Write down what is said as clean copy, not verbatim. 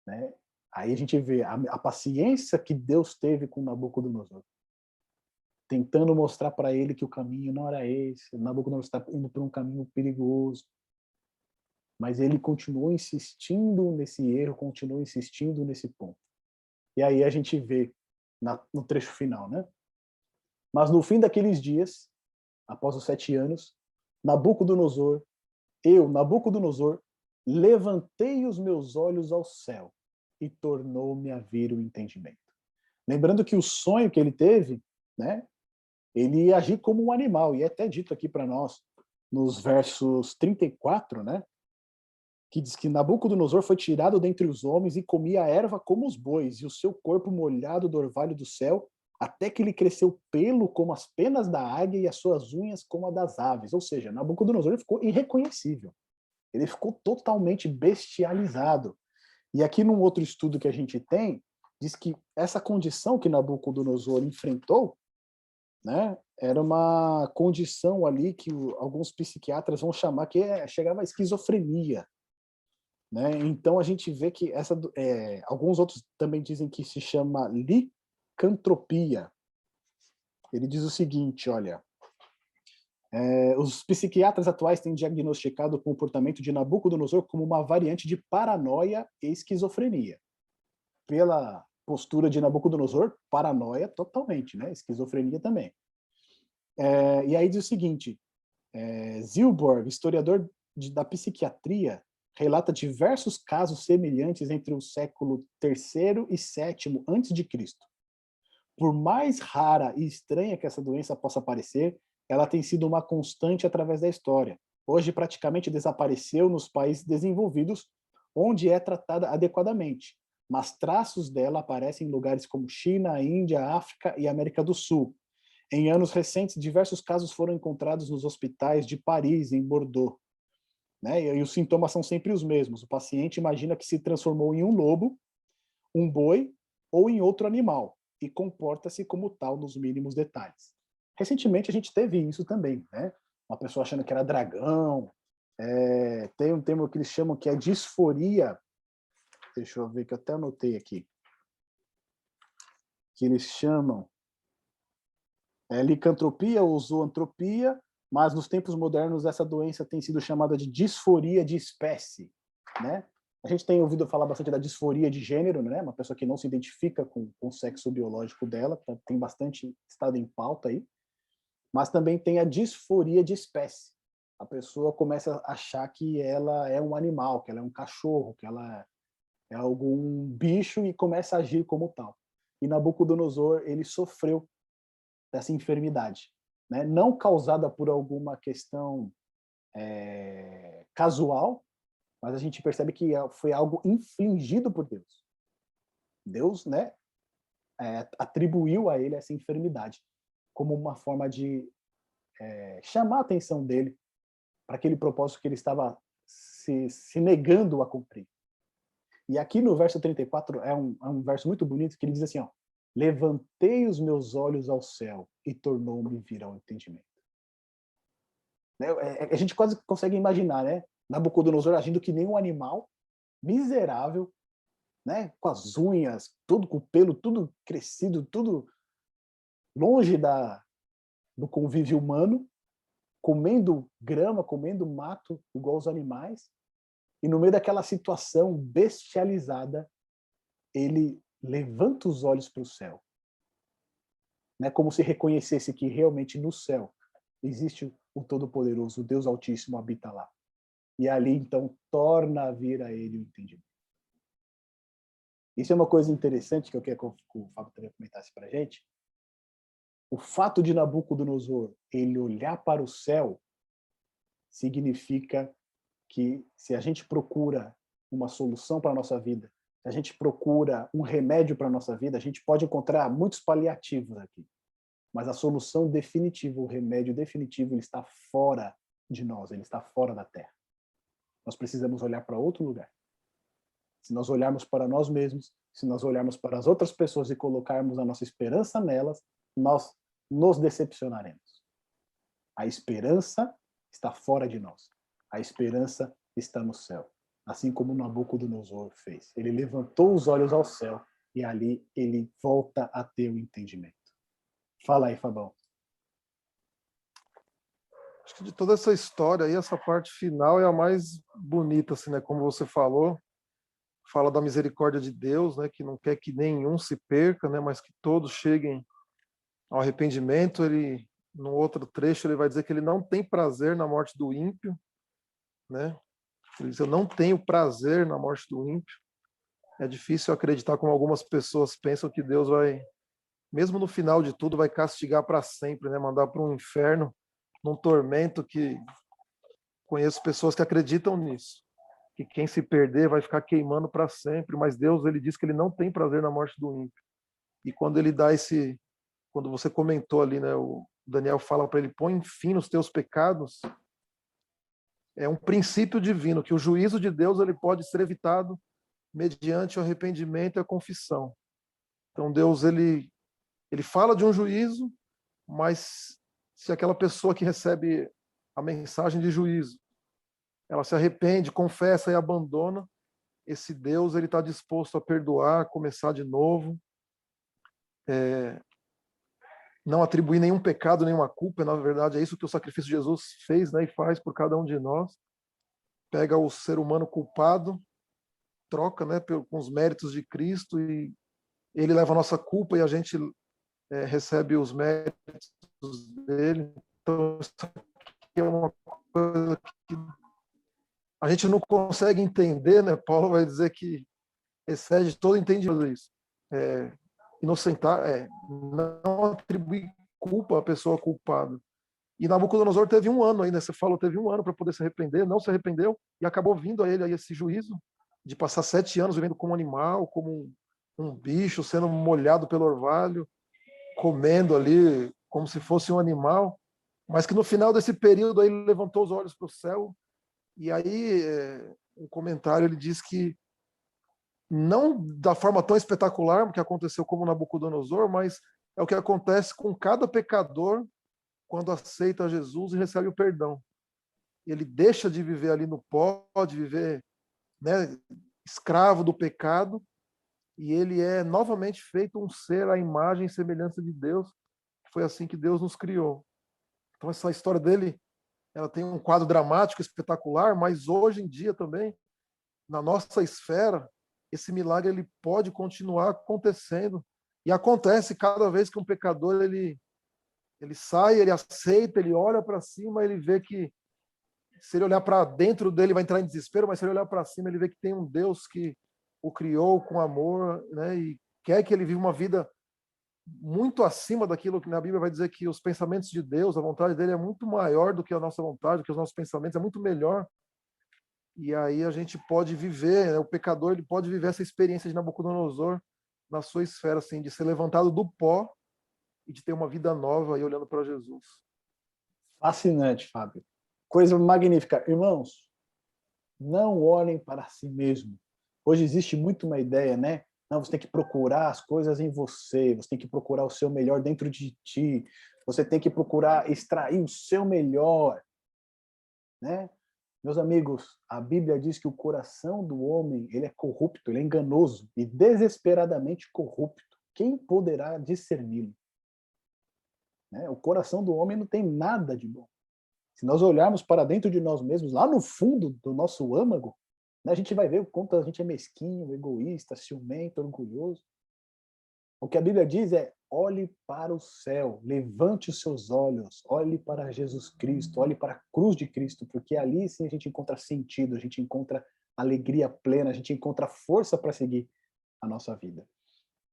né? Aí a gente vê a paciência que Deus teve com Nabucodonosor, tentando mostrar para ele que o caminho não era esse, Nabucodonosor está indo por um caminho perigoso, mas ele continuou insistindo nesse erro, continuou insistindo nesse ponto. E aí a gente vê no trecho final, né? Mas no fim daqueles dias, após os 7 anos, Nabucodonosor, Nabucodonosor, levantei os meus olhos ao céu e tornou-me a vir o entendimento. Lembrando que o sonho que ele teve, né, ele ia agir como um animal, e é até dito aqui para nós, nos versos 34, né, que diz que Nabucodonosor foi tirado dentre os homens e comia a erva como os bois, e o seu corpo molhado do orvalho do céu, até que lhe cresceu pelo como as penas da águia e as suas unhas como a das aves. Ou seja, Nabucodonosor ele ficou irreconhecível. Ele ficou totalmente bestializado. E aqui num outro estudo que a gente tem, diz que essa condição que Nabucodonosor enfrentou, né, era uma condição ali que alguns psiquiatras vão chamar que chegava à esquizofrenia. Né? Então a gente vê que alguns outros também dizem que se chama licantropia. Ele diz o seguinte, olha, os psiquiatras atuais têm diagnosticado o comportamento de Nabucodonosor como uma variante de paranoia e esquizofrenia. Pela postura de Nabucodonosor, paranoia totalmente, né? Esquizofrenia também. E aí diz o seguinte, Zilborg, historiador da psiquiatria, relata diversos casos semelhantes entre o século III e VII a.C. Por mais rara e estranha que essa doença possa parecer, ela tem sido uma constante através da história. Hoje praticamente desapareceu nos países desenvolvidos, onde é tratada adequadamente, mas traços dela aparecem em lugares como China, Índia, África e América do Sul. Em anos recentes, diversos casos foram encontrados nos hospitais de Paris, em Bordeaux. Né? E os sintomas são sempre os mesmos. O paciente imagina que se transformou em um lobo, um boi ou em outro animal e comporta-se como tal nos mínimos detalhes. Recentemente a gente teve isso também, né? Uma pessoa achando que era dragão. Tem um termo que eles chamam que é disforia. Deixa eu ver que eu até anotei aqui. Que eles chamam licantropia ou zoantropia, mas nos tempos modernos essa doença tem sido chamada de disforia de espécie, né? A gente tem ouvido falar bastante da disforia de gênero, né? Uma pessoa que não se identifica com o sexo biológico dela, tem bastante estado em pauta aí. Mas também tem a disforia de espécie. A pessoa começa a achar que ela é um animal, que ela é um cachorro, que ela é algum bicho e começa a agir como tal. E Nabucodonosor, ele sofreu dessa enfermidade, né? Não causada por alguma questão casual, mas a gente percebe que foi algo infligido por Deus. Deus, né, atribuiu a ele essa enfermidade como uma forma de chamar a atenção dele para aquele propósito que ele estava se negando a cumprir. E aqui no verso 34 é um verso muito bonito que ele diz assim, ó, levantei os meus olhos ao céu e tornou-me vir ao entendimento. Né? A gente quase consegue imaginar, né? Nabucodonosor agindo que nem um animal, miserável, né? Com as unhas, tudo com o pelo, tudo crescido, tudo longe do convívio humano, comendo grama, comendo mato, igual os animais. E no meio daquela situação bestializada, ele levanta os olhos para o céu, né? Como se reconhecesse que realmente no céu existe o Todo-Poderoso, o Deus Altíssimo habita lá. E ali, então, torna a vir a ele o entendimento. Isso é uma coisa interessante que eu quero que o Fábio também comentasse para a gente. O fato de Nabucodonosor ele olhar para o céu significa que se a gente procura uma solução para a nossa vida, se a gente procura um remédio para a nossa vida, a gente pode encontrar muitos paliativos aqui. Mas a solução definitiva, o remédio definitivo, ele está fora de nós, ele está fora da Terra. Nós precisamos olhar para outro lugar. Se nós olharmos para nós mesmos, se nós olharmos para as outras pessoas e colocarmos a nossa esperança nelas, nós nos decepcionaremos. A esperança está fora de nós. A esperança está no céu. assim como Nabucodonosor fez. Ele levantou os olhos ao céu e ali ele volta a ter o entendimento. Fala aí, Fabão. Acho que de toda essa história aí, essa parte final é a mais bonita, assim, né? Como você falou, fala da misericórdia de Deus, né? Que não quer que nenhum se perca, né? Mas que todos cheguem ao arrependimento. Ele, no outro trecho, ele vai dizer que ele não tem prazer na morte do ímpio, né? Ele diz, eu não tenho prazer na morte do ímpio. É difícil acreditar como algumas pessoas pensam que Deus vai, mesmo no final de tudo, vai castigar para sempre, né? Mandar para um inferno, num tormento. Que conheço pessoas que acreditam nisso, que quem se perder vai ficar queimando para sempre, mas Deus, ele diz que ele não tem prazer na morte do ímpio. E quando ele dá esse, quando você comentou ali, né, o Daniel fala para ele, põe fim nos teus pecados, é um princípio divino, que o juízo de Deus ele pode ser evitado mediante o arrependimento e a confissão. Então Deus, ele fala de um juízo, mas se aquela pessoa que recebe a mensagem de juízo, ela se arrepende, confessa e abandona, esse Deus ele está disposto a perdoar, começar de novo, não atribuir nenhum pecado, nenhuma culpa. Na verdade, é isso que o sacrifício de Jesus fez, né, e faz por cada um de nós. Pega o ser humano culpado, troca, né, com os méritos de Cristo, e ele leva a nossa culpa e a gente recebe os méritos dele. Então, isso aqui é uma coisa que a gente não consegue entender, né? Paulo vai dizer que excede todo entendimento isso. Inocentar, não atribuir culpa à pessoa culpada. E Nabucodonosor teve um ano ainda, você falou, teve um ano para poder se arrepender, não se arrependeu, e acabou vindo a ele aí esse juízo de passar 7 anos vivendo como animal, como um bicho, sendo molhado pelo orvalho, comendo ali como se fosse um animal, mas que no final desse período aí ele levantou os olhos para o céu, e aí um comentário ele diz que não da forma tão espetacular que aconteceu como Nabucodonosor, mas é o que acontece com cada pecador quando aceita Jesus e recebe o perdão. Ele deixa de viver ali no pó, de viver, né, escravo do pecado, e ele é novamente feito um ser à imagem e semelhança de Deus. Foi assim que Deus nos criou. Então essa história dele, ela tem um quadro dramático, espetacular, mas hoje em dia também, na nossa esfera, esse milagre ele pode continuar acontecendo, e acontece cada vez que um pecador ele sai, ele aceita, ele olha para cima, ele vê que se ele olhar para dentro dele vai entrar em desespero, mas se ele olhar para cima ele vê que tem um Deus que o criou com amor, né, e quer que ele viva uma vida muito acima daquilo que na Bíblia vai dizer que os pensamentos de Deus, a vontade dele é muito maior do que a nossa vontade, do que os nossos pensamentos, é muito melhor. E aí a gente pode viver, né, o pecador ele pode viver essa experiência de Nabucodonosor na sua esfera, assim, de ser levantado do pó e de ter uma vida nova aí olhando para Jesus. Fascinante, Fábio. Coisa magnífica. Irmãos, não olhem para si mesmo. Hoje existe muito uma ideia, né? Não, você tem que procurar as coisas em você, você tem que procurar o seu melhor dentro de ti, você tem que procurar extrair o seu melhor, né? Meus amigos, a Bíblia diz que o coração do homem, ele é corrupto, ele é enganoso e desesperadamente corrupto. Quem poderá discerni-lo? Né? O coração do homem não tem nada de bom. Se nós olharmos para dentro de nós mesmos, lá no fundo do nosso âmago, né, a gente vai ver o quanto a gente é mesquinho, egoísta, ciumento, orgulhoso. O que a Bíblia diz é: olhe para o céu, levante os seus olhos, olhe para Jesus Cristo, olhe para a cruz de Cristo, porque ali sim a gente encontra sentido, a gente encontra alegria plena, a gente encontra força para seguir a nossa vida.